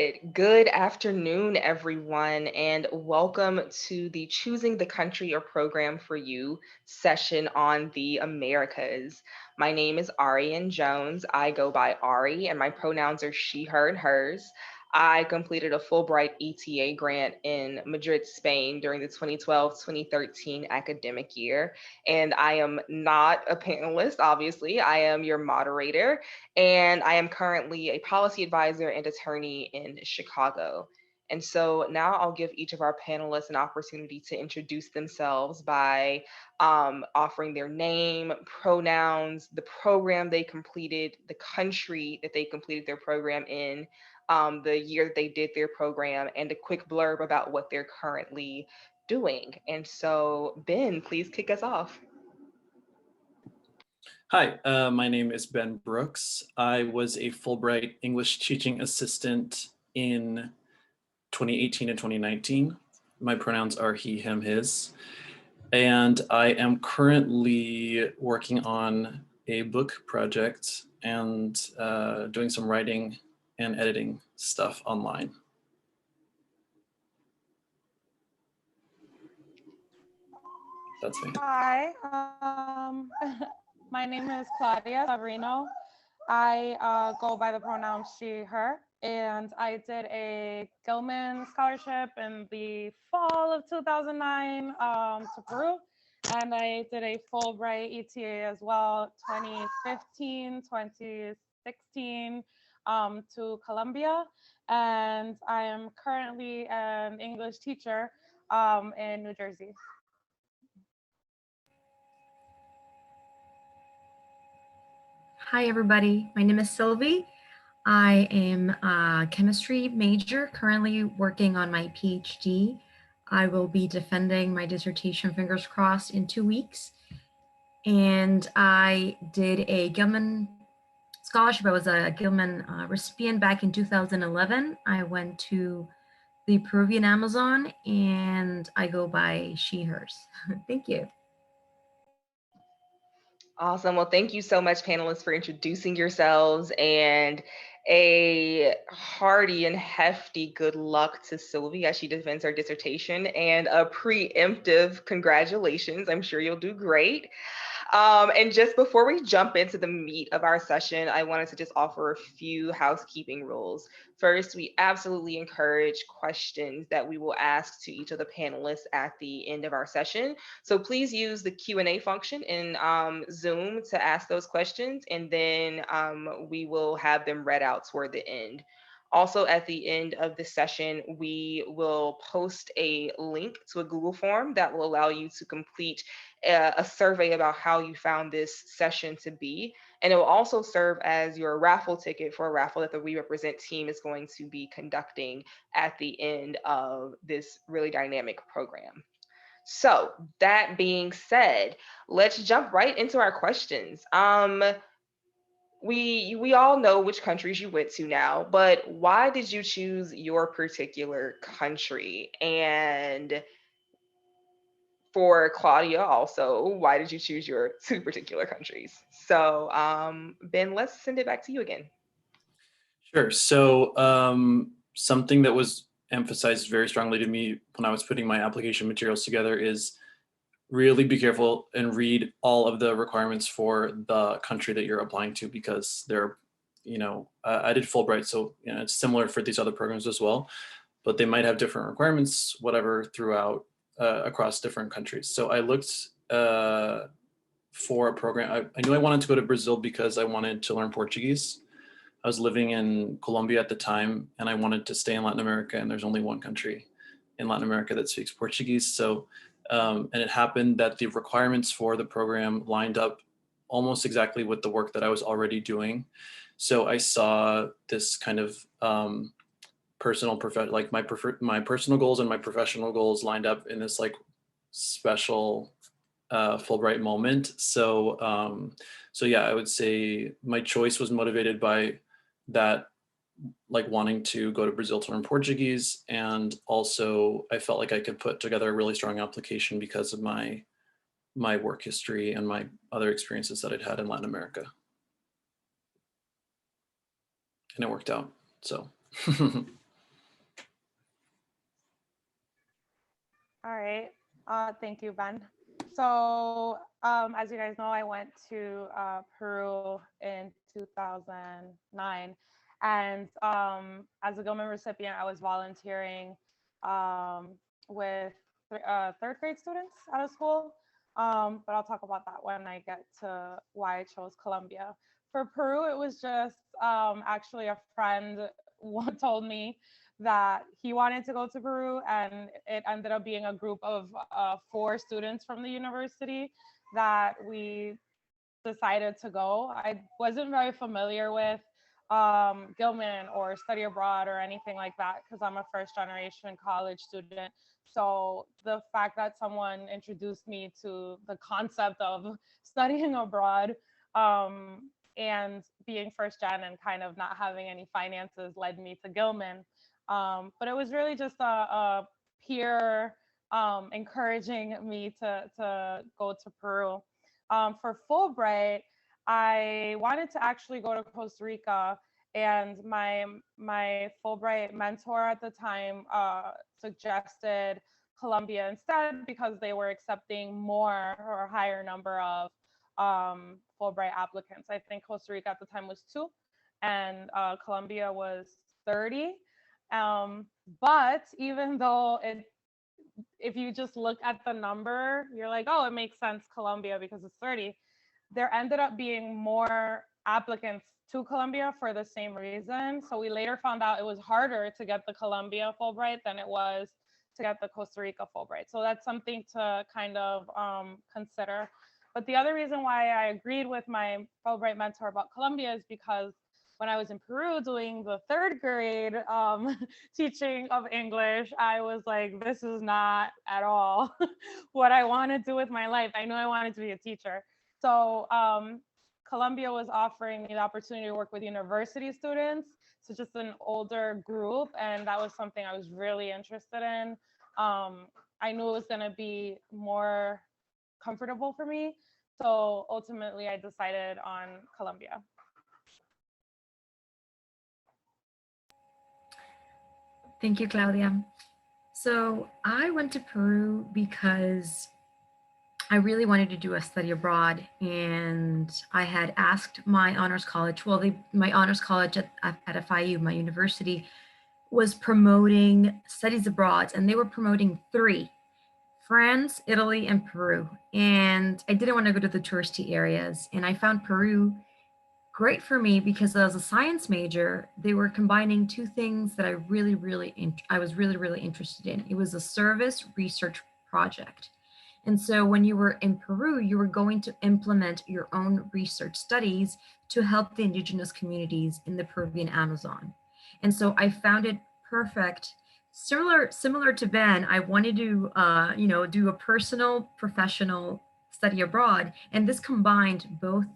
it. Good afternoon, everyone, and welcome to the Choosing the Country or Program for You session on the Americas. My name is Ariane Jones. I go by Ari, and my pronouns are she, her, and hers. I completed a Fulbright ETA grant in Madrid, Spain during the 2012-2013 academic year. And I am not a panelist, obviously. I am your moderator and I am currently a policy advisor and attorney in Chicago. And so now I'll give each of our panelists an opportunity to introduce themselves by offering their name, pronouns, the program they completed, the country that they completed their program in, the year that they did their program, and a quick blurb about what they're currently doing. And so, Ben, please kick us off. Hi, my name is Ben Brooks. I was a Fulbright English teaching assistant in 2018 and 2019. My pronouns are he, him, his. And I am currently working on a book project and doing some writing and editing stuff online. That's me. Hi, my name is Claudia Severino. I go by the pronoun she, her, and I did a Gilman Scholarship in the fall of 2009 to Peru, and I did a Fulbright ETA as well, 2015, 2016 to Colombia, and I am currently an English teacher in New Jersey. Hi, everybody. My name is Sylvie. I am a chemistry major, currently working on my PhD. I will be defending my dissertation, fingers crossed, in 2 weeks. And I did a Gilman Scholarship. I was a Gilman recipient back in 2011. I went to the Peruvian Amazon, and I go by she, hers. Thank you. Awesome. Well, thank you so much, panelists, for introducing yourselves, and a hearty and hefty good luck to Sylvie as she defends her dissertation, and a preemptive congratulations. I'm sure you'll do great. And just before we jump into the meat of our session, I wanted to just offer a few housekeeping rules. First, we absolutely encourage questions that we will ask to each of the panelists at the end of our session. So please use the Q&A function in Zoom to ask those questions, and then we will have them read out toward the end. Also, at the end of the session, we will post a link to a Google form that will allow you to complete a survey about how you found this session to be. And it will also serve as your raffle ticket for a raffle that the We Represent team is going to be conducting at the end of this really dynamic program. So that being said, let's jump right into our questions. We all know which countries you went to now, but why did you choose your particular country? And for Claudia also, why did you choose your two particular countries? So Ben, let's send it back to you again. Sure. So something that was emphasized very strongly to me when I was putting my application materials together is really be careful and read all of the requirements for the country that you're applying to, because they're, I did Fulbright, so it's similar for these other programs as well, but they might have different requirements, whatever, throughout across different countries. So I looked for a program. I knew I wanted to go to Brazil because I wanted to learn Portuguese. I was living in Colombia at the time, and I wanted to stay in Latin America, and there's only one country in Latin America that speaks Portuguese. So, and it happened that the requirements for the program lined up almost exactly with the work that I was already doing. So I saw this kind of my personal goals and my professional goals lined up in this like special Fulbright moment. So yeah, I would say my choice was motivated by that, like wanting to go to Brazil to learn Portuguese. And also I felt like I could put together a really strong application because of my work history and my other experiences that I'd had in Latin America. And it worked out, so. great. Thank you, Ben. So, as you guys know, I went to Peru in 2009. And as a Gilman recipient, I was volunteering with third grade students out of school. But I'll talk about that when I get to why I chose Colombia. For Peru, it was just actually a friend told me that he wanted to go to Peru, and it ended up being a group of 4 students from the university that we decided to go. I wasn't very familiar with Gilman or study abroad or anything like that because I'm a first generation college student. So the fact that someone introduced me to the concept of studying abroad and being first gen and kind of not having any finances led me to Gilman. But it was really just a peer encouraging me to go to Peru. For Fulbright, I wanted to actually go to Costa Rica, and my Fulbright mentor at the time suggested Colombia instead because they were accepting more or a higher number of Fulbright applicants. I think Costa Rica at the time was 2, and Colombia was 30. But even though if you just look at the number, you're like, oh, it makes sense, Colombia, because it's 30. There ended up being more applicants to Colombia for the same reason. So we later found out it was harder to get the Colombia Fulbright than it was to get the Costa Rica Fulbright. So that's something to kind of consider. But the other reason why I agreed with my Fulbright mentor about Colombia is because when I was in Peru doing the 3rd grade teaching of English, I was like, this is not at all what I want to do with my life. I know I wanted to be a teacher. So Colombia was offering me the opportunity to work with university students. So just an older group. And that was something I was really interested in. I knew it was going to be more comfortable for me. So ultimately, I decided on Colombia. Thank you, Claudia. So I went to Peru because I really wanted to do a study abroad, and I had asked my honors college, well, my honors college at FIU, my university, was promoting studies abroad, and they were promoting 3, France, Italy, and Peru. And I didn't want to go to the touristy areas, and I found Peru great for me because as a science major, they were combining 2 things that I was really interested in. It was a service research project. And so when you were in Peru, you were going to implement your own research studies to help the indigenous communities in the Peruvian Amazon. And so I found it perfect. Similar to Ben, I wanted to do a personal, professional study abroad. And this combined both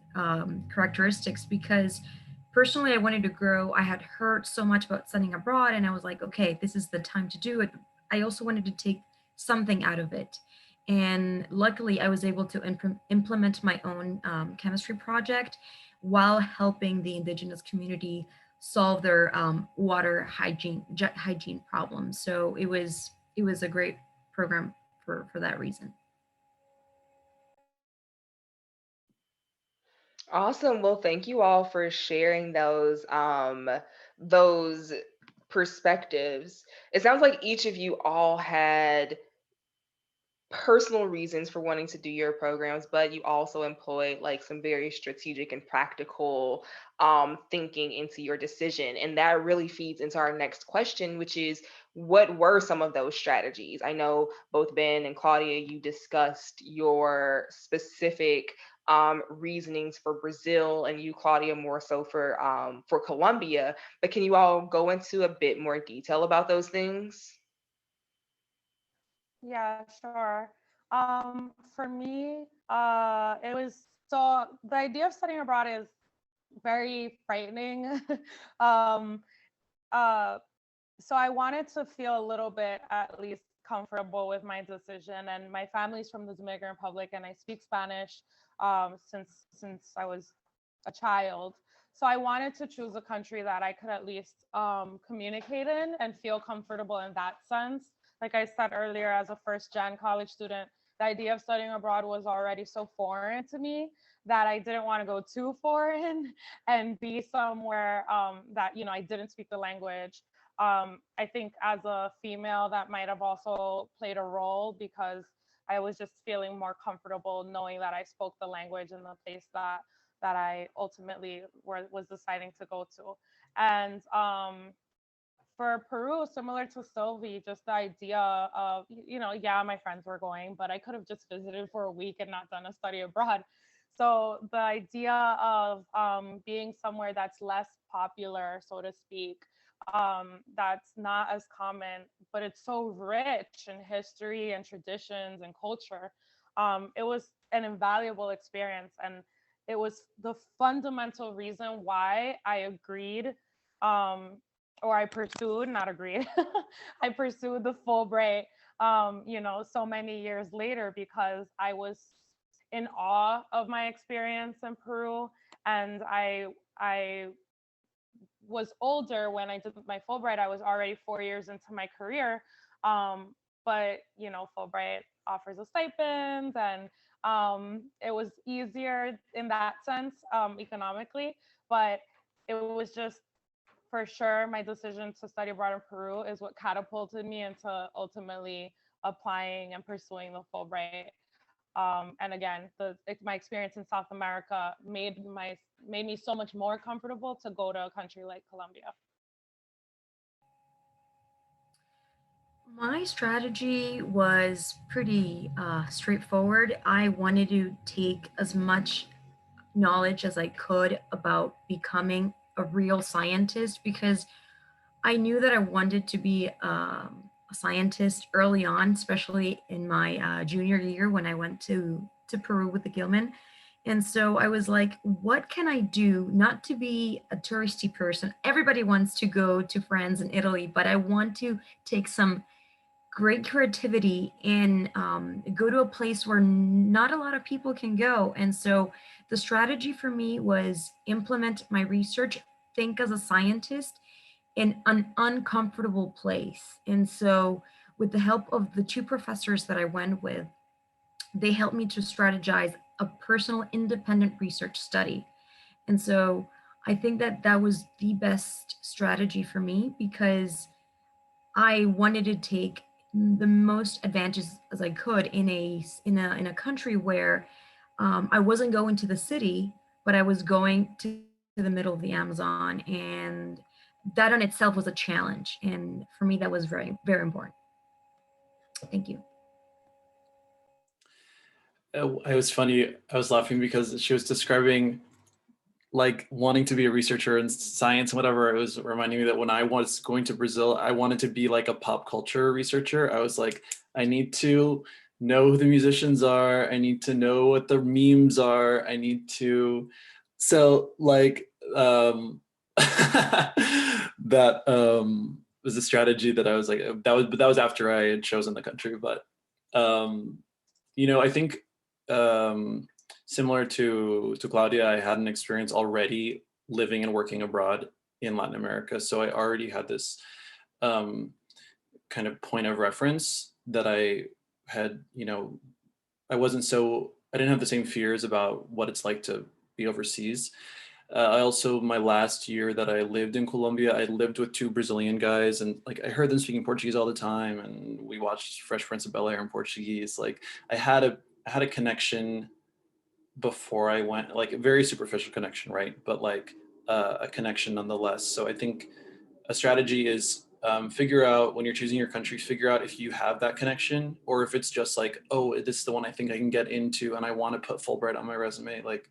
characteristics because personally I wanted to grow. I had heard so much about studying abroad and I was like, okay, this is the time to do it. I also wanted to take something out of it. And luckily I was able to implement my own chemistry project while helping the indigenous community solve their water hygiene problems. So it was a great program for that reason. Awesome. Well, thank you all for sharing those perspectives. It sounds like each of you all had personal reasons for wanting to do your programs, but you also employed like some very strategic and practical thinking into your decision. And that really feeds into our next question, which is what were some of those strategies? I know both Ben and Claudia, you discussed your specific reasonings for Brazil, and you, Claudia, more so for Colombia. But can you all go into a bit more detail about those things? Yeah, sure. For me, it was so the idea of studying abroad is very frightening. um, so I wanted to feel a little bit at least comfortable with my decision. And my family's from the Dominican Republic, and I speak Spanish since I was a child. So I wanted to choose a country that I could at least communicate in and feel comfortable in that sense, like I said earlier, as a first-gen college student, the idea of studying abroad was already so foreign to me that I didn't want to go too foreign and be somewhere that, you know, I didn't speak the language. I think as a female, that might have also played a role because I was just feeling more comfortable knowing that I spoke the language in the place that I ultimately was deciding to go to. And for Peru, similar to Sylvie, just the idea of, you know, yeah, my friends were going, but I could have just visited for a week and not done a study abroad. So the idea of being somewhere that's less popular, so to speak, that's not as common, but it's so rich in history and traditions and culture. It was an invaluable experience. And it was the fundamental reason why I agreed or I pursued, not agreed, I pursued the Fulbright, you know, so many years later because I was in awe of my experience in Peru. And I was older when I did my Fulbright. I was already 4 years into my career. But, you know, Fulbright offers a stipend and it was easier in that sense economically. But it was just for sure, my decision to study abroad in Peru is what catapulted me into ultimately applying and pursuing the Fulbright. And again, my experience in South America made me so much more comfortable to go to a country like Colombia. My strategy was pretty straightforward. I wanted to take as much knowledge as I could about becoming a real scientist because I knew that I wanted to be a scientist early on, especially in my junior year when I went to Peru with the Gilman. And so I was like, what can I do not to be a touristy person? Everybody wants to go to France and Italy, but I want to take some great creativity and go to a place where not a lot of people can go. And so the strategy for me was implement my research, think as a scientist in an uncomfortable place. And so with the help of the two professors that I went with, they helped me to strategize a personal independent research study. And so I think that that was the best strategy for me because I wanted to take the most advantage as I could in a country where I wasn't going to the city, but I was going to the middle of the Amazon, and that on itself was a challenge. And for me, that was very very important. Thank you. It was funny. I was laughing because she was describing like wanting to be a researcher in science and whatever. It was reminding me that when I was going to Brazil, I wanted to be like a pop culture researcher. I was like, I need to know who the musicians are. I need to know what the memes are. I need to, so like that was a strategy that I was like, that was after I had chosen the country. But you know, I think similar to Claudia, I had an experience already living and working abroad in Latin America. So I already had this kind of point of reference that I had, you know, I didn't have the same fears about what it's like to be overseas. I also, my last year that I lived in Colombia, I lived with two Brazilian guys, and like I heard them speaking Portuguese all the time, and we watched Fresh Prince of Bel-Air in Portuguese. Like I had a connection before I went, like a very superficial connection, right? But like a connection nonetheless. So I think a strategy is figure out when you're choosing your country, figure out if you have that connection or if it's just like, oh, this is the one I think I can get into and I want to put Fulbright on my resume. Like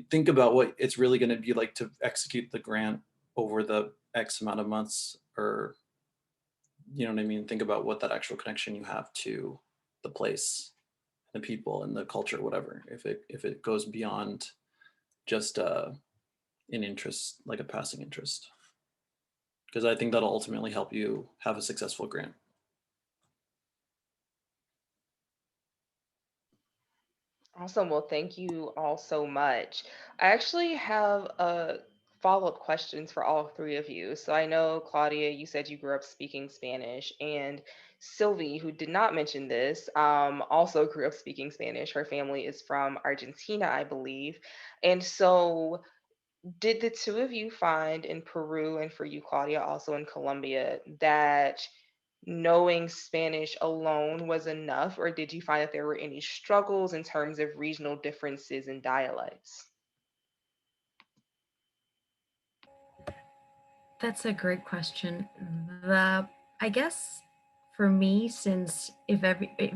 think about what it's really going to be like to execute the grant over the X amount of months, or you know what I mean? Think about what that actual connection you have to the place, the people and the culture, whatever. If it goes beyond just an interest, like a passing interest, because I think that'll ultimately help you have a successful grant. Awesome. Well, thank you all so much. I actually have a follow-up questions for all three of you. So I know, Claudia, you said you grew up speaking Spanish, and Sylvie, who did not mention this, also grew up speaking Spanish. Her family is from Argentina, I believe. And so did the two of you find in Peru, and for you, Claudia, also in Colombia, that knowing Spanish alone was enough, or did you find that there were any struggles in terms of regional differences in dialects? That's a great question. I guess for me, since if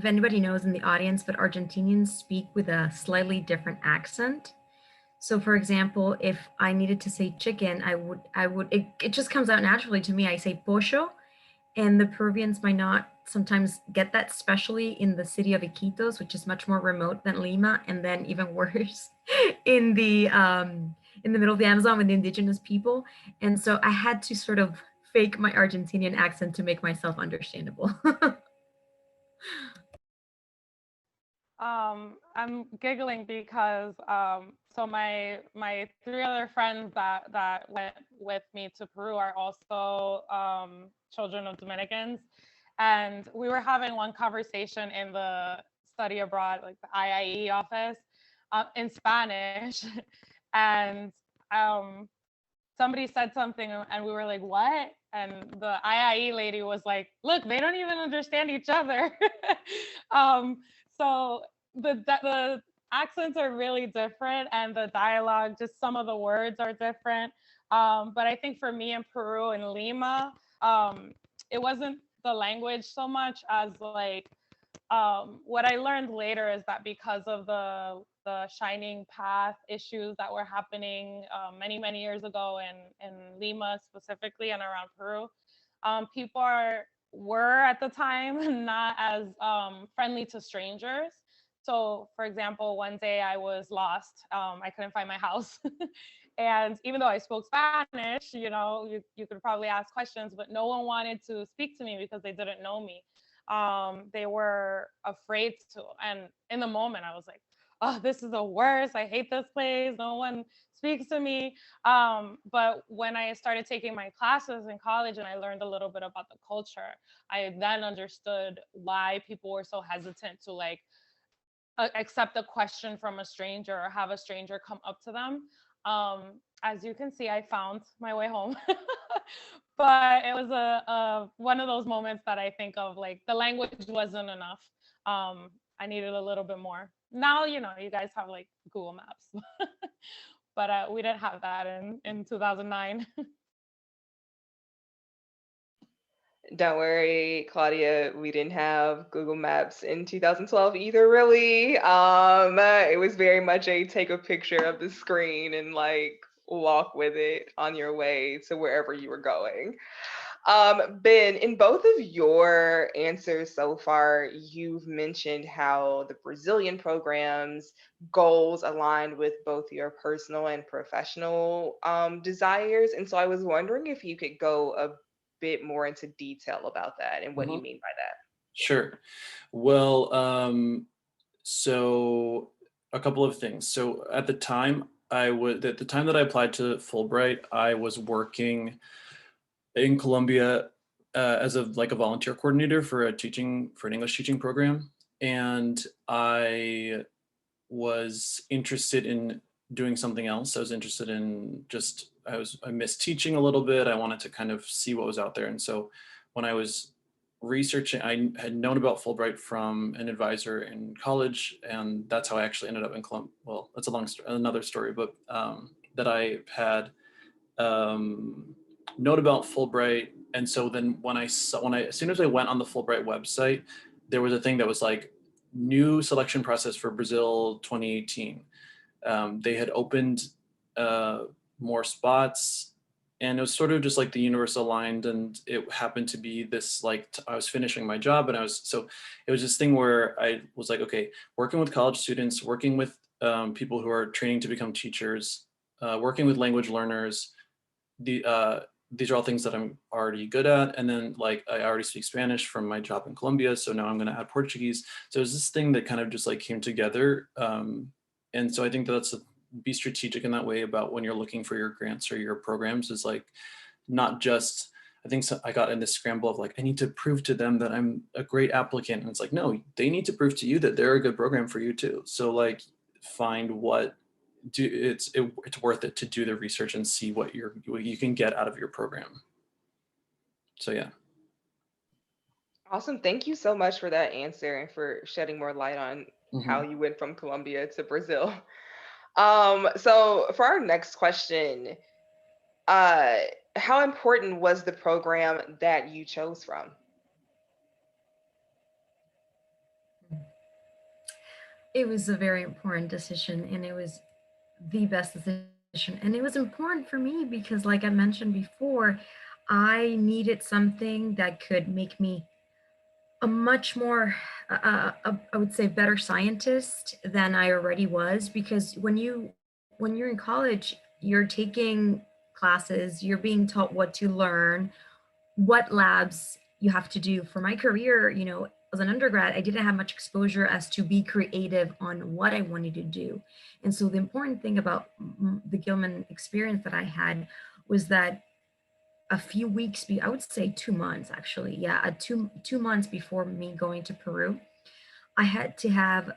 anybody knows in the audience, but Argentinians speak with a slightly different accent. So for example, if I needed to say chicken, it just comes out naturally to me. I say pollo, and the Peruvians might not sometimes get that, especially in the city of Iquitos, which is much more remote than Lima, and then even worse in the middle of the Amazon with the indigenous people. And so I had to sort of fake my Argentinian accent to make myself understandable. I'm giggling because so my three other friends that went with me to Peru are also children of Dominicans, and we were having one conversation in the study abroad, like the IIE office, in Spanish, and somebody said something, and we were like, "What?" And the IIE lady was like, "Look, they don't even understand each other." So the accents are really different, and the dialogue, just some of the words are different. But I think for me in Peru and Lima, it wasn't the language so much as like what I learned later is that because of the shining path issues that were happening many years ago in Lima specifically and around Peru, people were at the time not as friendly to strangers. So, for example, one day I was lost. I couldn't find my house. And even though I spoke Spanish, you could probably ask questions, but no one wanted to speak to me because they didn't know me. They were afraid to. And in the moment, I was like, oh, this is the worst. I hate this place. No one speaks to me. But when I started taking my classes in college and I learned a little bit about the culture, I then understood why people were so hesitant to like accept a question from a stranger or have a stranger come up to them. As you can see, I found my way home. But it was a one of those moments that I think of, like the language wasn't enough. I needed a little bit more. Now, you guys have like Google Maps, but we didn't have that in 2009. Don't worry, Claudia, we didn't have Google Maps in 2012 either, really. It was very much a take a picture of the screen and like walk with it on your way to wherever you were going. Ben, in both of your answers so far, you've mentioned how the Brazilian program's goals aligned with both your personal and professional desires. And so I was wondering if you could go a bit more into detail about that and what you mean by that. Sure. Well, so a couple of things. So at the time that I applied to Fulbright, I was working in Colombia as a volunteer coordinator for an English teaching program, and I was interested in doing something else. I was interested in I missed teaching a little bit. I wanted to kind of see what was out there, and so when I was researching, I had known about Fulbright from an advisor in college, and that's how I actually ended up in Columbia. Well, that's another story, but that I had known about Fulbright. And so then as soon as I went on the Fulbright website, there was a thing that was like new selection process for Brazil 2018. They had opened more spots, and it was sort of just like the universe aligned, and it happened to be this, like, I was finishing my job, and it was this thing where I was like, okay, working with college students, working with people who are training to become teachers, working with language learners, these are all things that I'm already good at. And then like, I already speak Spanish from my job in Colombia. So now I'm going to add Portuguese. So it was this thing that kind of just like came together. And so I think that's be strategic in that way about when you're looking for your grants or your programs, is like not just, I think I got in this scramble of like, I need to prove to them that I'm a great applicant. And it's like, no, they need to prove to you that they're a good program for you too. So like find what it's worth it to do the research and see what you can get out of your program. So yeah. Awesome. Thank you so much for that answer and for shedding more light on how you went from Colombia to Brazil. So for our next question, how important was the program that you chose from? It was a very important decision, and it was the best decision. And it was important for me because, like I mentioned before, I needed something that could make me a much more, I would say, better scientist than I already was. Because when you're in college, you're taking classes, you're being taught what to learn, what labs you have to do. For my career, as an undergrad, I didn't have much exposure as to be creative on what I wanted to do. And so the important thing about the Gilman experience that I had was that a few weeks, I would say 2 months actually, yeah, two months before me going to Peru, I had to have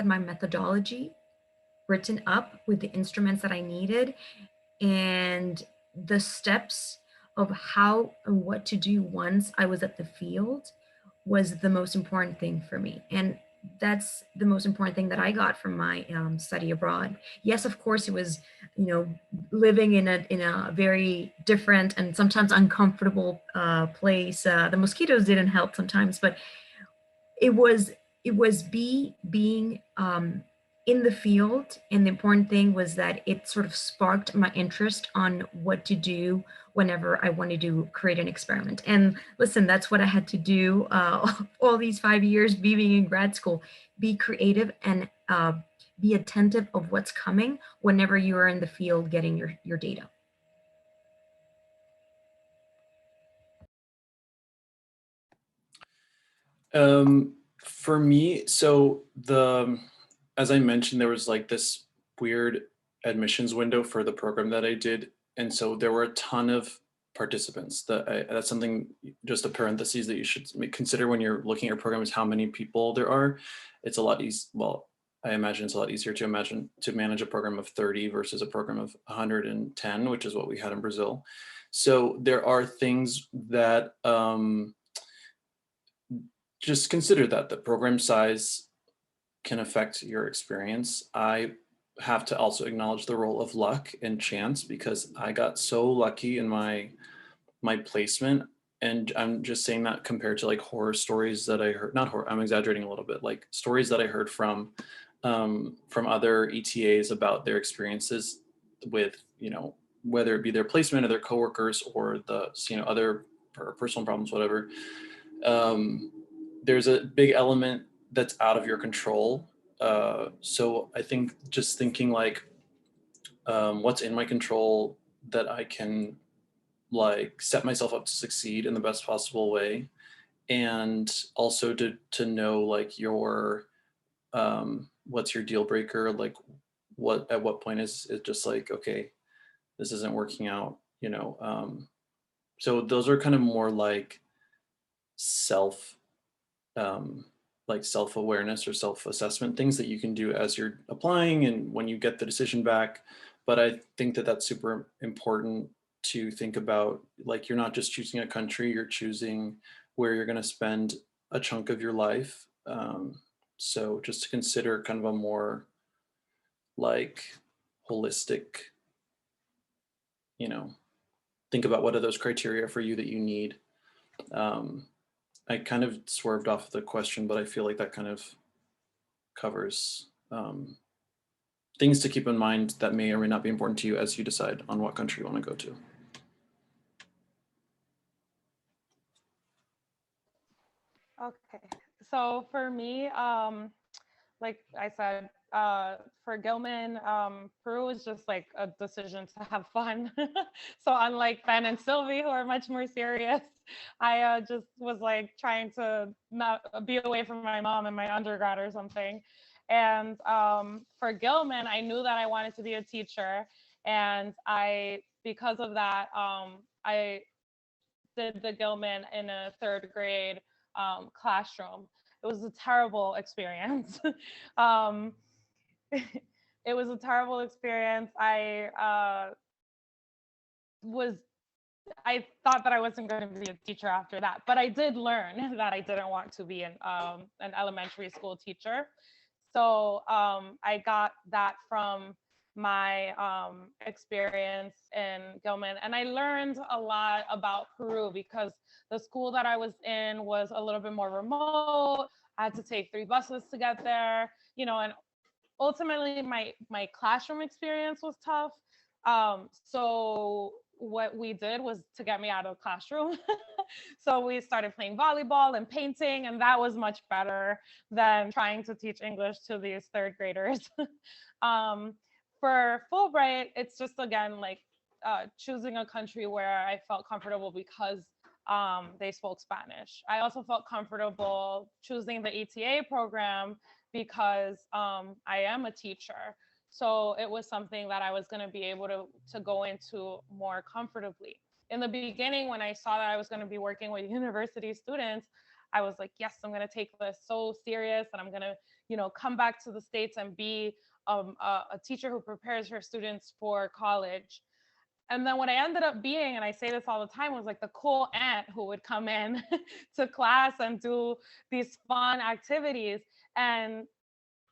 my methodology written up with the instruments that I needed and the steps of how and what to do once I was at the field was the most important thing for me. And that's the most important thing that I got from my study abroad. Yes, of course, it was, living in a very different and sometimes uncomfortable place. The mosquitoes didn't help sometimes, but it was being in the field. And the important thing was that it sort of sparked my interest on what to do whenever I wanted to create an experiment. And listen, that's what I had to do all these 5 years being in grad school. Be creative and be attentive of what's coming whenever you are in the field getting your data. For me, so as I mentioned, there was like this weird admissions window for the program that I did. And so there were a ton of participants. That's something, just a parentheses, that you should consider when you're looking at your program, is how many people there are. It's a lot easier. Well, I imagine it's a lot easier to manage a program of 30 versus a program of 110, which is what we had in Brazil. So there are things that just consider that the program size can affect your experience. I have to also acknowledge the role of luck and chance, because I got so lucky in my placement. And I'm just saying that compared to like horror stories that I heard, not horror, I'm exaggerating a little bit, like stories that I heard from other ETAs about their experiences with, whether it be their placement or their coworkers or the, other personal problems, whatever. There's a big element that's out of your control. So I think just thinking like, what's in my control that I can like set myself up to succeed in the best possible way. And also to know like your, what's your deal breaker? Like at what point is it just like, okay, this isn't working out, so those are kind of more like self-awareness or self-assessment things that you can do as you're applying and when you get the decision back. But I think that that's super important to think about. Like, you're not just choosing a country, you're choosing where you're going to spend a chunk of your life. So just to consider kind of a more like holistic, think about what are those criteria for you that you need. I kind of swerved off the question, but I feel like that kind of covers things to keep in mind that may or may not be important to you as you decide on what country you want to go to. Okay, so for me, like I said, for Gilman, Peru is just like a decision to have fun. So unlike Ben and Sylvie, who are much more serious, I just was like trying to not be away from my mom in my undergrad or something. And for Gilman, I knew that I wanted to be a teacher. And because of that, I did the Gilman in a third grade classroom. It was a terrible experience. um, it was a terrible experience. I thought that I wasn't going to be a teacher after that, but I did learn that I didn't want to be an elementary school teacher. So I got that from my experience in Gilman. And I learned a lot about Peru because the school that I was in was a little bit more remote. I had to take 3 buses to get there, and ultimately my classroom experience was tough. So what we did was to get me out of the classroom. So we started playing volleyball and painting, and that was much better than trying to teach English to these third graders. For Fulbright, it's just again like choosing a country where I felt comfortable because they spoke Spanish. I also felt comfortable choosing the ETA program because I am a teacher. So it was something that I was going to be able to go into more comfortably. In the beginning, when I saw that I was going to be working with university students, I was like, yes, I'm going to take this so serious, and I'm going to, come back to the States and be a teacher who prepares her students for college. And then what I ended up being, and I say this all the time, was like the cool aunt who would come in to class and do these fun activities. And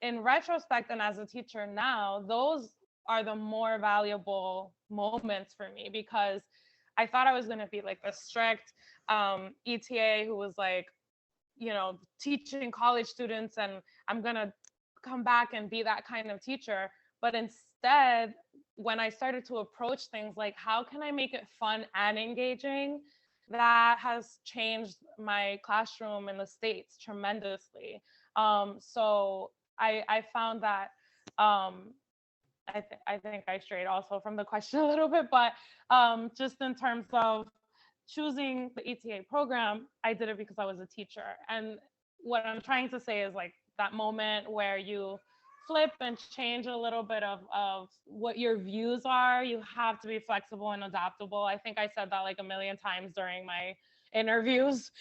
in retrospect, and as a teacher now, those are the more valuable moments for me, because I thought I was going to be like a strict ETA who was like, teaching college students, and I'm going to come back and be that kind of teacher. But instead, when I started to approach things like, how can I make it fun and engaging, that has changed my classroom in the States tremendously. So I found that I think I strayed also from the question a little bit, but just in terms of choosing the ETA program, I did it because I was a teacher. And what I'm trying to say is like that moment where you flip and change a little bit of what your views are. You have to be flexible and adaptable. I think I said that like a million times during my interviews.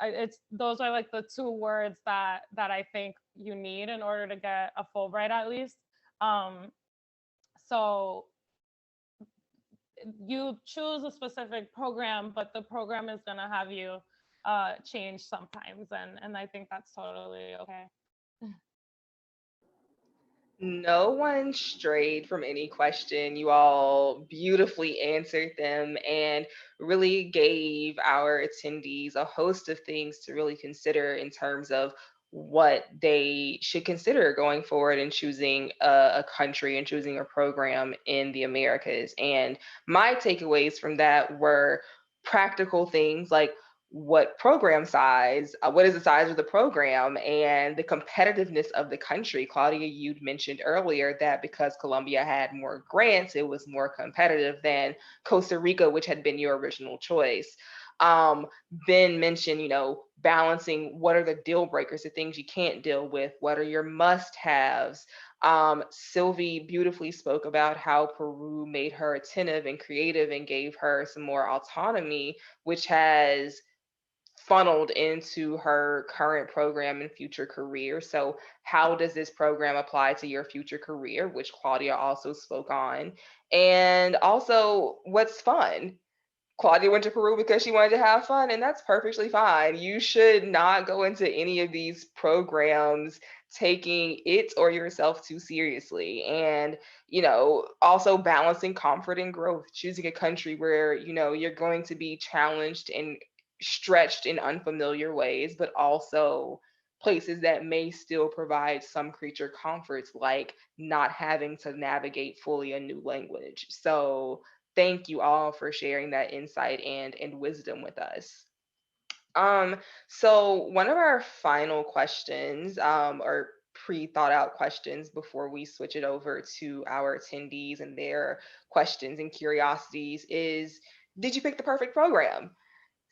It's those are like the 2 words that I think you need in order to get a Fulbright at least. So you choose a specific program, but the program is going to have you change sometimes, and I think that's totally okay. No one strayed from any question. You all beautifully answered them and really gave our attendees a host of things to really consider in terms of what they should consider going forward in choosing a country and choosing a program in the Americas. And my takeaways from that were practical things like what program size, what is the size of the program, and the competitiveness of the country. Claudia, you'd mentioned earlier that because Colombia had more grants, it was more competitive than Costa Rica, which had been your original choice. Ben mentioned, balancing what are the deal breakers, the things you can't deal with, what are your must-haves. Sylvie beautifully spoke about how Peru made her attentive and creative and gave her some more autonomy, which has funneled into her current program and future career. So how does this program apply to your future career, which Claudia also spoke on? And also, what's fun? Claudia went to Peru because she wanted to have fun, and that's perfectly fine. You should not go into any of these programs taking it or yourself too seriously. And, also balancing comfort and growth, choosing a country where, you're going to be challenged and stretched in unfamiliar ways, but also places that may still provide some creature comforts, like not having to navigate fully a new language. So thank you all for sharing that insight and wisdom with us. So one of our final questions, or pre-thought out questions before we switch it over to our attendees and their questions and curiosities is, did you pick the perfect program?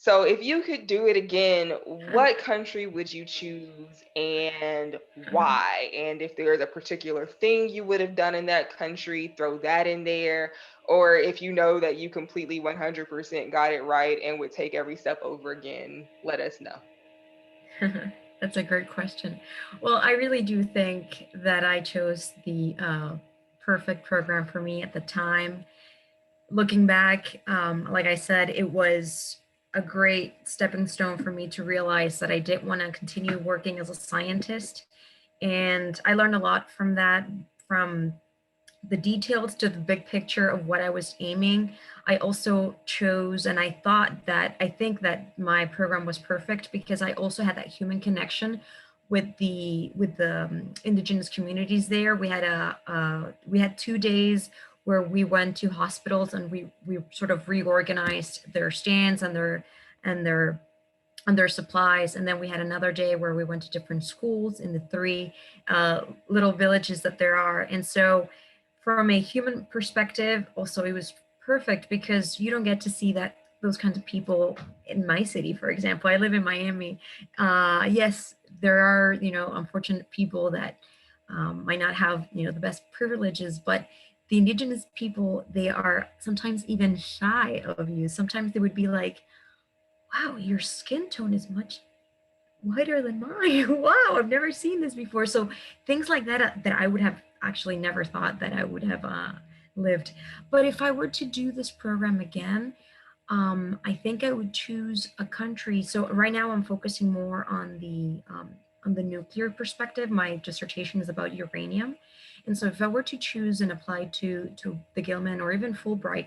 So if you could do it again, what country would you choose and why? And if there's a particular thing you would have done in that country, throw that in there. Or if you know that you completely 100% got it right and would take every step over again, let us know. That's a great question. Well, I really do think that I chose the perfect program for me at the time. Looking back, like I said, it was a great stepping stone for me to realize that I didn't want to continue working as a scientist. And I learned a lot from that, from the details to the big picture of what I was aiming. I also chose, and I think that my program was perfect because I also had that human connection with the indigenous communities there. We had 2 days where we went to hospitals and we sort of reorganized their stands and their and their supplies. And then we had another day where we went to different schools in the three little villages that there are. And so from a human perspective, also it was perfect because you don't get to see those kinds of people in my city. For example, I live in Miami. Yes, there are, unfortunate people that might not have, the best privileges, but the indigenous people, they are sometimes even shy of you. Sometimes they would be like, wow, your skin tone is much whiter than mine. Wow, I've never seen this before. So things like that that I would have actually never thought that I would have lived. But if I were to do this program again, I think I would choose a country. So right now I'm focusing more on the nuclear perspective. My dissertation is about uranium. And so if I were to choose and apply to the Gilman or even Fulbright,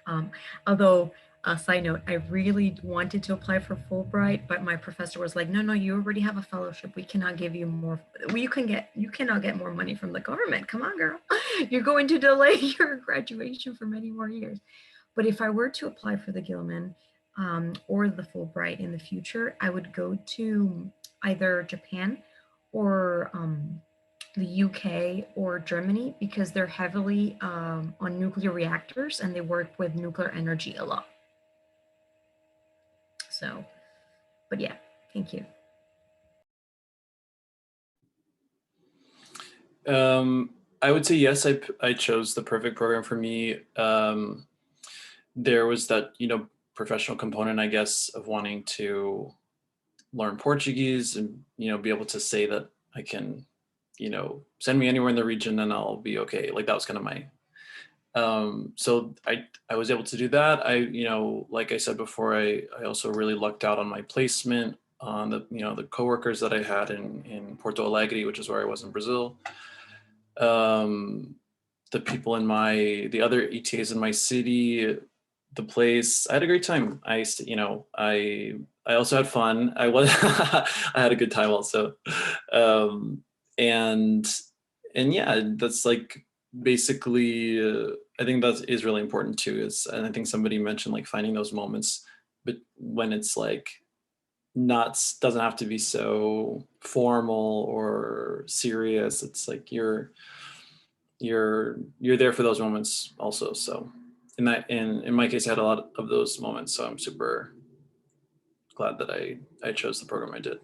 um, although, side note, I really wanted to apply for Fulbright, but my professor was like, no, you already have a fellowship. We cannot give you more. Well, you cannot get more money from the government. Come on, girl. You're going to delay your graduation for many more years. But if I were to apply for the Gilman or the Fulbright in the future, I would go to either Japan or the UK or Germany because they're heavily on nuclear reactors and they work with nuclear energy a lot. So, but yeah, thank you. I would say yes, I chose the perfect program for me. There was that, professional component, I guess, of wanting to learn Portuguese and, be able to say that I can, send me anywhere in the region and I'll be okay. Like that was kind of my, so I was able to do that. Like I said before, I also really lucked out on my placement on the coworkers that I had in Porto Alegre, which is where I was in Brazil. The people the other ETAs in my city, the place, I had a great time. I also had fun. I had a good time also. And yeah, that's like basically, I think that is really important too. And I think somebody mentioned like finding those moments, but when it's like doesn't have to be so formal or serious. It's like you're there for those moments also. So in my case, I had a lot of those moments. So I'm super glad that I chose the program I did.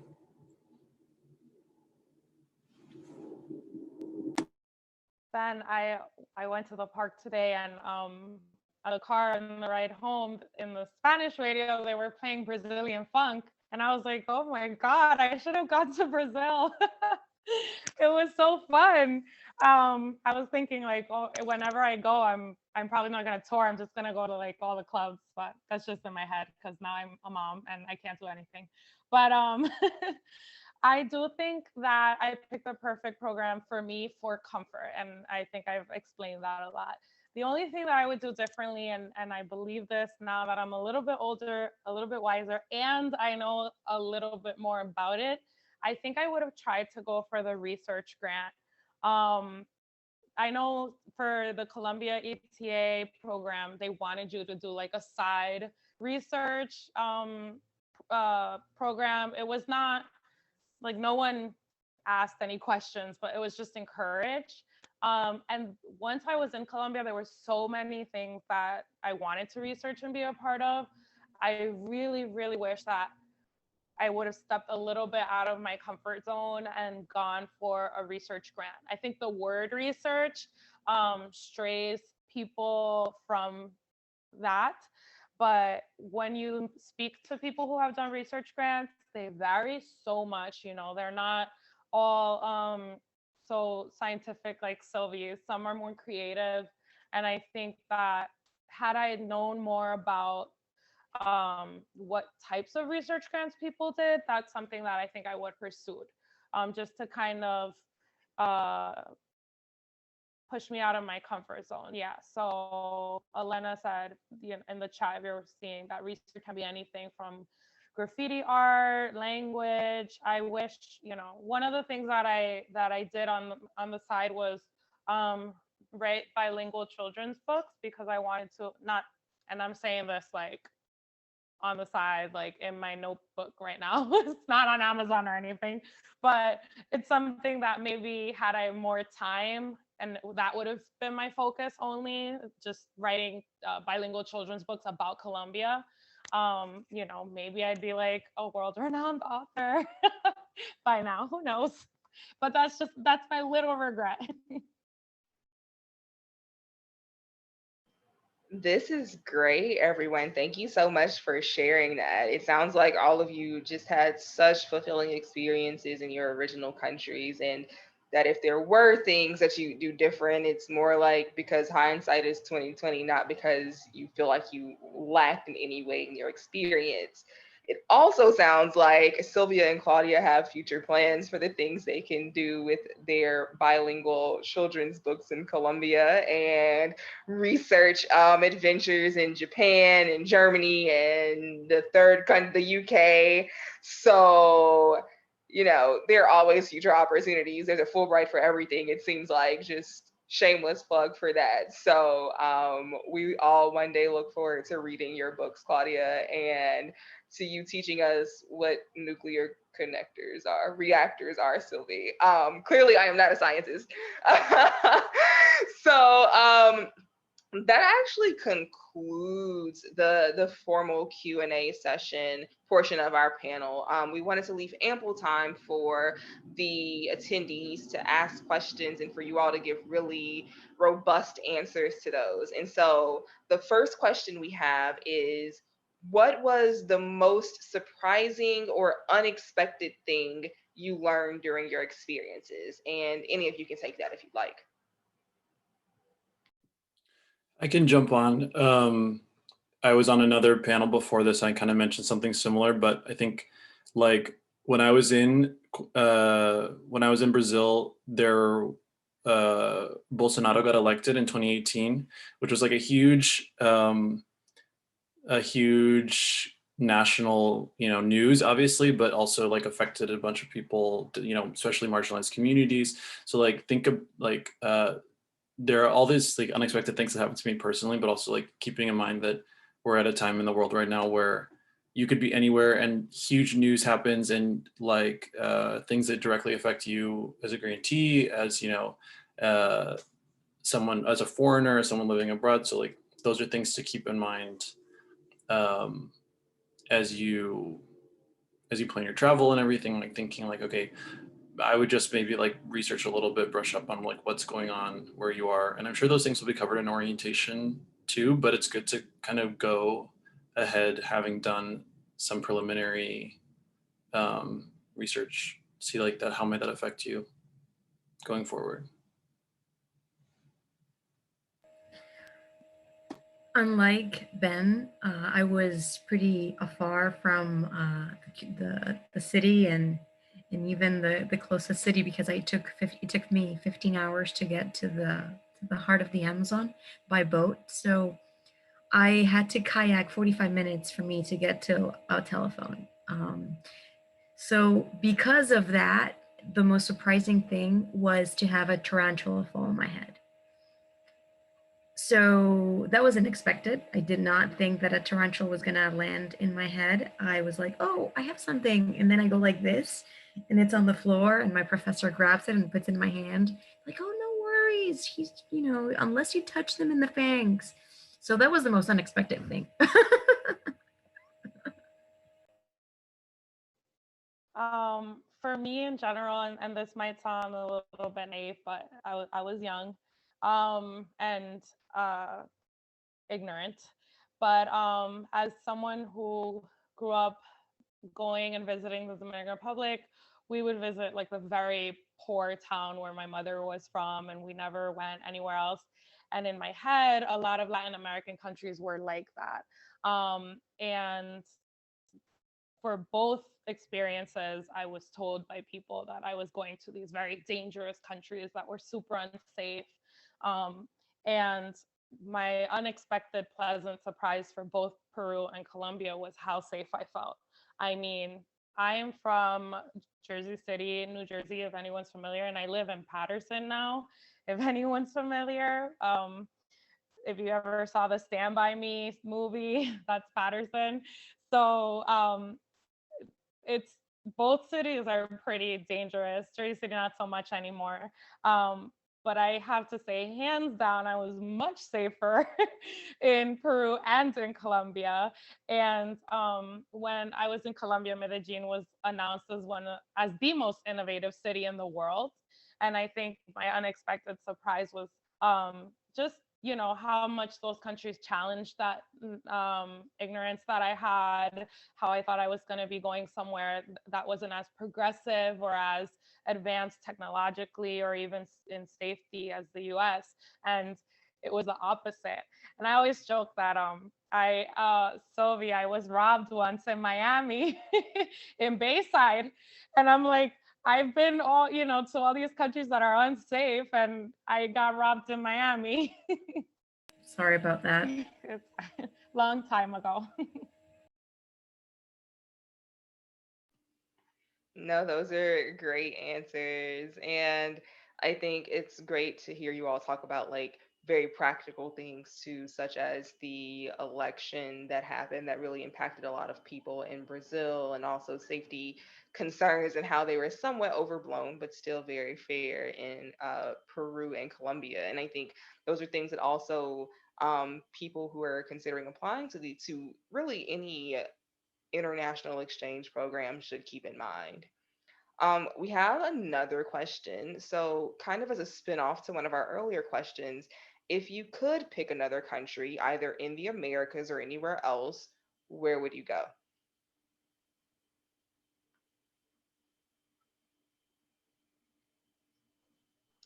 Ben, I went to the park today and at a car on the ride home in the Spanish radio, they were playing Brazilian funk. And I was like, oh my God, I should have gone to Brazil. It was so fun. I was thinking like, oh, whenever I go, I'm probably not gonna tour. I'm just gonna go to like all the clubs, but that's just in my head because now I'm a mom and I can't do anything. But I do think that I picked the perfect program for me for comfort. And I think I've explained that a lot. The only thing that I would do differently, and I believe this now that I'm a little bit older, a little bit wiser, and I know a little bit more about it, I think I would have tried to go for the research grant. I know for the Columbia ETA program, they wanted you to do like a side research program. It was not like no one asked any questions, but it was just encouraged. And once I was in Colombia, there were so many things that I wanted to research and be a part of. I really, really wish that I would have stepped a little bit out of my comfort zone and gone for a research grant. I think the word research strays people from that. But when you speak to people who have done research grants, they vary so much. You know, they're not all so scientific like Sylvie. Some are more creative. And I think that had I known more about what types of research grants people did, that's something that I think I would pursue, just to kind of uh, push me out of my comfort zone. Yeah. So Elena said, in the chat, we were seeing that research can be anything from graffiti art, language. I wish, one of the things that I did on the side was write bilingual children's books, because I wanted to not, and I'm saying this like on the side, like in my notebook right now. It's not on Amazon or anything, but it's something that maybe had I more time, and that would have been my focus only, just writing bilingual children's books about Colombia. Maybe I'd be like a world-renowned author by now, who knows? But that's my little regret. This is great, everyone. Thank you so much for sharing that. It sounds like all of you just had such fulfilling experiences in your original countries, and that if there were things that you do different, it's more like because hindsight is 2020, not because you feel like you lacked in any way in your experience. It also sounds like Sylvia and Claudia have future plans for the things they can do with their bilingual children's books in Colombia, and research adventures in Japan and Germany and the third country, the UK. So, there are always future opportunities. There's a Fulbright for everything. It seems like, just shameless plug for that. So we all one day look forward to reading your books, Claudia, and to you teaching us what nuclear reactors are, Sylvie. Clearly I am not a scientist. So that actually concludes the formal Q&A session portion of our panel. We wanted to leave ample time for the attendees to ask questions and for you all to give really robust answers to those. And so the first question we have is, what was the most surprising or unexpected thing you learned during your experiences? And any of you can take that if you'd like. I can jump on. I was on another panel before this. I kind of mentioned something similar, but I think like when I was in Brazil, Bolsonaro got elected in 2018, which was like a huge national, news, obviously, but also like affected a bunch of people, especially marginalized communities. So like think of like there are all these like unexpected things that happen to me personally, but also like keeping in mind that we're at a time in the world right now where you could be anywhere and huge news happens, and like things that directly affect you as a grantee, as someone, as a foreigner, someone living abroad. So like those are things to keep in mind as you plan your travel and everything, like thinking like, okay, I would just maybe like research a little bit, brush up on like what's going on where you are. And I'm sure those things will be covered in orientation too, but it's good to kind of go ahead having done some preliminary research, see like that, how might that affect you going forward? Unlike Ben, I was pretty afar from the city and even the closest city, because it took me 15 hours to get to the heart of the Amazon by boat. So I had to kayak 45 minutes for me to get to a telephone. So because of that, the most surprising thing was to have a tarantula fall on my head. So that was unexpected. I did not think that a tarantula was gonna land in my head. I was like, oh, I have something. And then I go like this, and it's on the floor, and my professor grabs it and puts it in my hand. Like, oh, no worries. He's, unless you touch them in the fangs. So that was the most unexpected thing. For me in general, and this might sound a little bit naive, but I was young and ignorant. But as someone who grew up going and visiting the Dominican Republic, we would visit like the very poor town where my mother was from, and we never went anywhere else. And in my head, a lot of Latin American countries were like that. And for both experiences, I was told by people that I was going to these very dangerous countries that were super unsafe. And my unexpected pleasant surprise for both Peru and Colombia was how safe I felt. I mean, I am from Jersey City, New Jersey, if anyone's familiar, and I live in Paterson now, if anyone's familiar. If you ever saw the Stand By Me movie, that's Paterson. So it's both cities are pretty dangerous. Jersey City, not so much anymore. But I have to say, hands down, I was much safer in Peru and in Colombia. And when I was in Colombia, Medellin was announced as the most innovative city in the world. And I think my unexpected surprise was just how much those countries challenged that ignorance that I had, how I thought I was going to be going somewhere that wasn't as progressive or as advanced technologically or even in safety as the US. And it was the opposite. And I always joke that Sylvie, I was robbed once in Miami in Bayside. And I'm like, I've been to all these countries that are unsafe, and I got robbed in Miami. Sorry about that. It's a long time ago. No, those are great answers. And I think it's great to hear you all talk about like very practical things too, such as the election that happened that really impacted a lot of people in Brazil, and also safety concerns and how they were somewhat overblown, but still very fair in Peru and Colombia. And I think those are things that also people who are considering applying to really any international exchange program should keep in mind. We have another question. So, kind of as a spin-off to one of our earlier questions, if you could pick another country, either in the Americas or anywhere else, where would you go?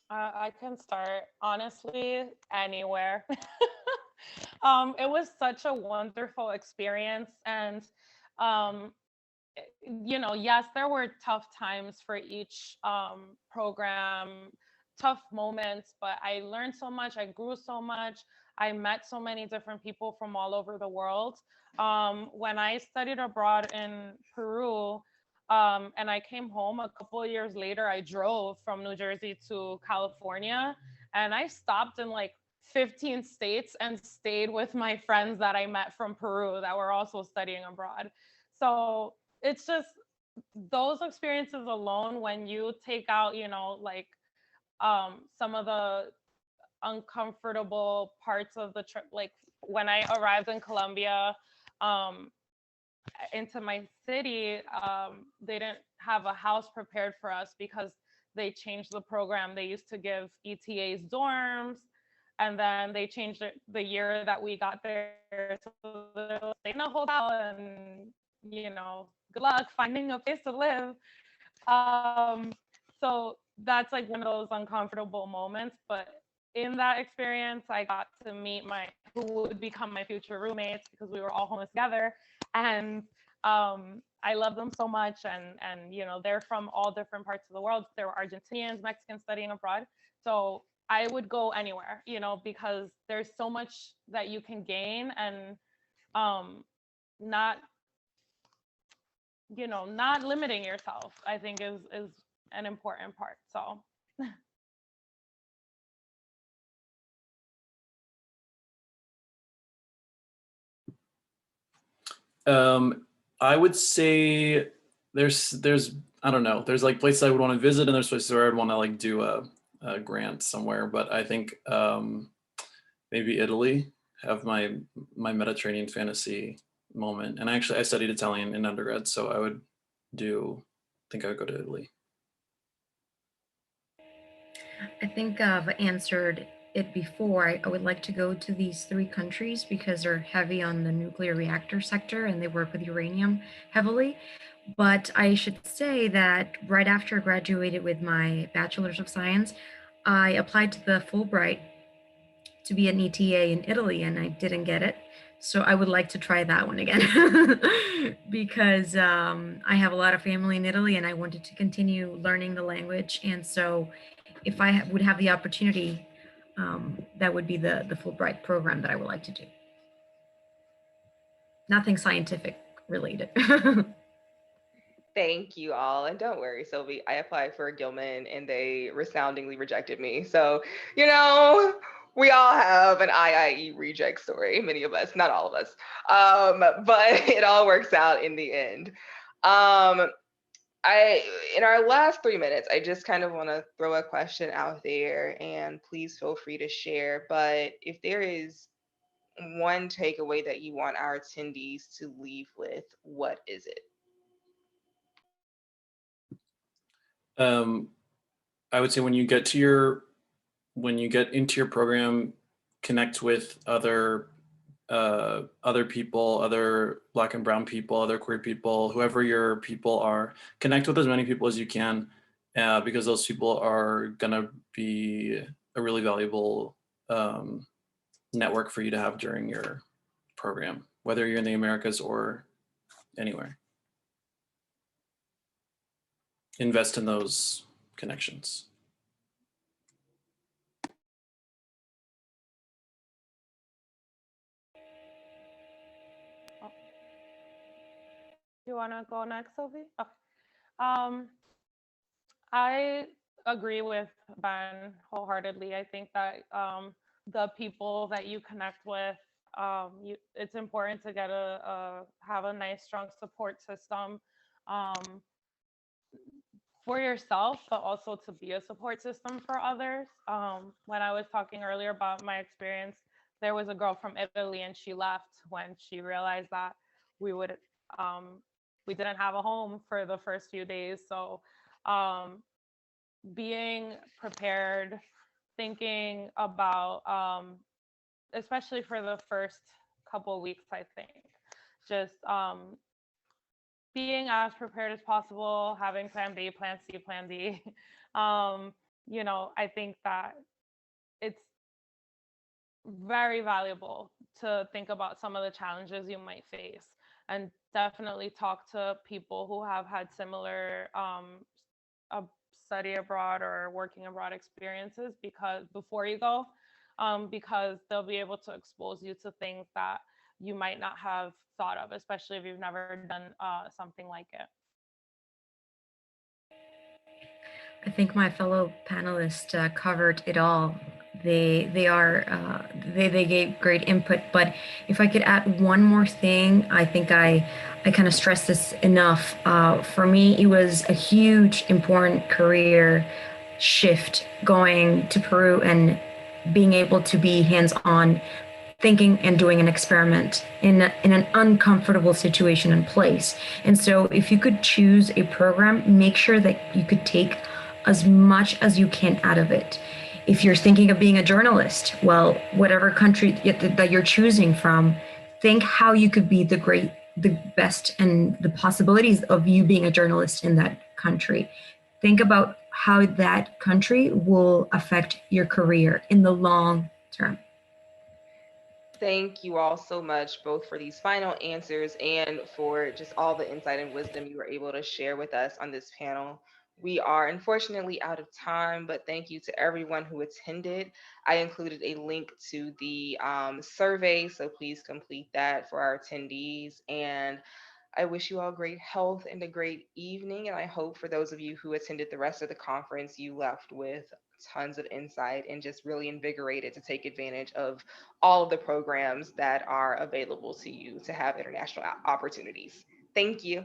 I can start honestly anywhere. It was such a wonderful experience, and um, yes, there were tough times for each program, tough moments, but I learned so much. I grew so much. I met so many different people from all over the world. When I studied abroad in Peru, and I came home a couple of years later, I drove from New Jersey to California, and I stopped in like 15 states and stayed with my friends that I met from Peru that were also studying abroad. So it's just those experiences alone, when you take out like some of the uncomfortable parts of the trip, like when I arrived in Colombia um into my city, they didn't have a house prepared for us because they changed the program. They used to give ETAs dorms, and then they changed it the year that we got there, so they'll stay in a hotel, and good luck finding a place to live. um so that's like one of those uncomfortable moments, but in that experience I got to meet my who would become my future roommates, because we were all homeless together. And I love them so much, and they're from all different parts of the world. There were Argentinians, Mexicans studying abroad. So I would go anywhere, because there's so much that you can gain, and not not limiting yourself, I think is an important part. So I would say there's I don't know, there's like places I would want to visit, and there's places where I'd want to like do a grant somewhere, but I think maybe Italy, have my Mediterranean fantasy moment. And actually I studied Italian in undergrad, so I would do think I would go to Italy. I think I've answered it before. I would like to go to these 3 countries because they're heavy on the nuclear reactor sector and they work with uranium heavily. But I should say that right after I graduated with my Bachelor's of Science, I applied to the Fulbright to be an ETA in Italy and I didn't get it. So I would like to try that one again because I have a lot of family in Italy and I wanted to continue learning the language. And so if I would have the opportunity, that would be the Fulbright program that I would like to do. Nothing scientific related. Thank you all. And don't worry, Sylvie, I applied for Gilman and they resoundingly rejected me. So, you know, we all have an IIE reject story, many of us, not all of us. But it all works out in the end. In our last 3 minutes, I just kind of want to throw a question out there and please feel free to share. But if there is one takeaway that you want our attendees to leave with, what is it? I would say when you get into your program, connect with other people, other Black and brown people, other queer people, whoever your people are. Connect with as many people as you can, because those people are gonna be a really valuable network for you to have during your program, whether you're in the Americas or anywhere. Invest in those connections. Do you want to go next, Sophie? Okay. I agree with Ben wholeheartedly. I think that the people that you connect with, it's important to get have a nice, strong support system for yourself, but also to be a support system for others. When I was talking earlier about my experience, there was a girl from Italy and she left when she realized that we didn't have a home for the first few days. So being prepared, thinking about, especially for the first couple of weeks, I think, just being as prepared as possible, having plan B, plan C, plan D. You know, I think that it's very valuable to think about some of the challenges you might face and definitely talk to people who have had similar study abroad or working abroad experiences before you go, because they'll be able to expose you to things that you might not have thought of, especially if you've never done something like it. I think my fellow panelists covered it all. They gave great input, but if I could add one more thing, I think I kind of stressed this enough. For me, it was a huge, important career shift going to Peru and being able to be hands-on, thinking and doing an experiment in an uncomfortable situation and place. And so if you could choose a program, make sure that you could take as much as you can out of it. If you're thinking of being a journalist, well, whatever country that you're choosing from, think how you could be the best, and the possibilities of you being a journalist in that country. Think about how that country will affect your career in the long term. Thank you all so much, both for these final answers and for just all the insight and wisdom you were able to share with us on this panel. We are unfortunately out of time, but thank you to everyone who attended. I included a link to the survey, so please complete that for our attendees. And I wish you all great health and a great evening. And I hope for those of you who attended the rest of the conference, you left with tons of insight and just really invigorated to take advantage of all of the programs that are available to you to have international opportunities. Thank you.